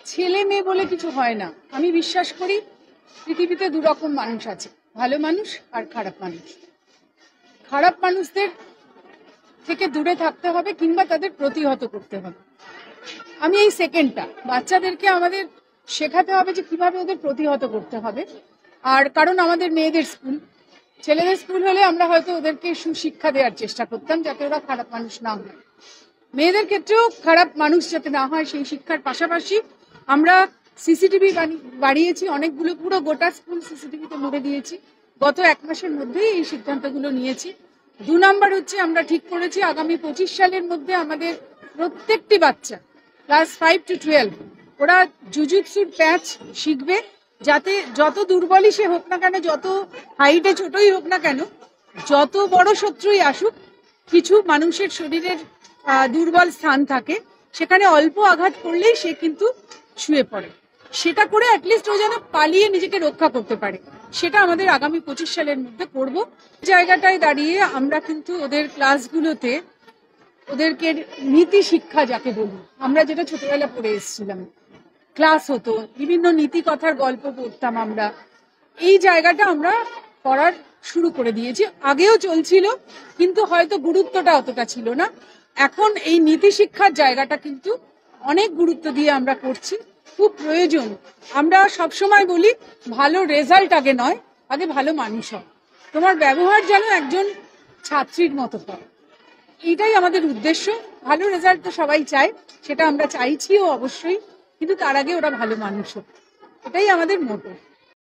ছেলে মেয়ে বলে কিছু হয় না। আমি বিশ্বাস করি পৃথিবীতে দু রকম মানুষ আছে, ভালো মানুষ আর খারাপ মানুষ। খারাপ মানুষদের থেকে দূরে থাকতে হবে কিংবা তাদের প্রতিহত করতে হবে। আমি এই সেকেন্ডটা, বাচ্চাদেরকে আমাদের শেখাতে হবে যে কিভাবে ওদের প্রতিহত করতে হবে। আর কারণ আমাদের মেয়েদের স্কুল, ছেলেদের স্কুল হলে আমরা হয়তো ওদেরকে সুশিক্ষা দেওয়ার চেষ্টা করতাম যাতে ওরা খারাপ মানুষ না হয়। মেয়েদের ক্ষেত্রেও খারাপ মানুষ যাতে না হয় সেই শিক্ষার পাশাপাশি আমরা সিসিটিভি বাড়িয়েছি অনেকগুলো, পুরো গোটা স্কুল সিসিটিভিতে মুড়ে দিয়েছি। গত 1 মাসের মধ্যেই এই সিদ্ধান্তগুলো নিয়েছি। 2 নম্বর হচ্ছে আমরা ঠিক করেছি আগামী 25 সালের মধ্যে আমাদের প্রত্যেকটি বাচ্চা ক্লাস 5 to 12 ওরা জুজুৎসুর প্যাচ শিখবে, যাতে যত দুর্বলই সে হোক না কেন, যত হাইটে ছোটই হোক না কেন, যত বড় শত্রুই আসুক, কিছু মানুষের শরীরের দুর্বল স্থান থাকে, সেখানে অল্প আঘাত করলেই সে কিন্তু শুয়ে পড়ে। সেটা করে অ্যাটলিস্ট ও যেন পালিয়ে নিজেকে রক্ষা করতে পারে, সেটা আমাদের আগামী 25 সালের মধ্যে করব। জায়গাটায় দাঁড়িয়ে আমরা কিন্তু ওদের ক্লাসগুলোতে ওদেরকে নীতি শিক্ষা যাকে বলি, আমরা যেটা ছোটবেলা পড়ে এসেছিলাম, ক্লাস হতো, বিভিন্ন নীতি কথার গল্প পড়তাম আমরা, এই জায়গাটা আমরা করার শুরু করে দিয়েছি। আগেও চলছিল কিন্তু হয়তো গুরুত্বটা অতটা ছিল না। এখন এই নীতি শিক্ষার জায়গাটা কিন্তু অনেক গুরুত্ব দিয়ে আমরা করছি, খুব প্রয়োজন। আমরা সবসময় বলি ভালো রেজাল্ট আগে নয়, আগে ভালো মানুষ হয়, তোমার ব্যবহার যেন একজন ছাত্রীর মতো হয়, এইটাই আমাদের উদ্দেশ্য। ভালো রেজাল্ট তো সবাই চায়, সেটা আমরা চাইছিও অবশ্যই, কিন্তু তার আগে ওরা ভালো মানুষ হোক, এটাই আমাদের মোটো।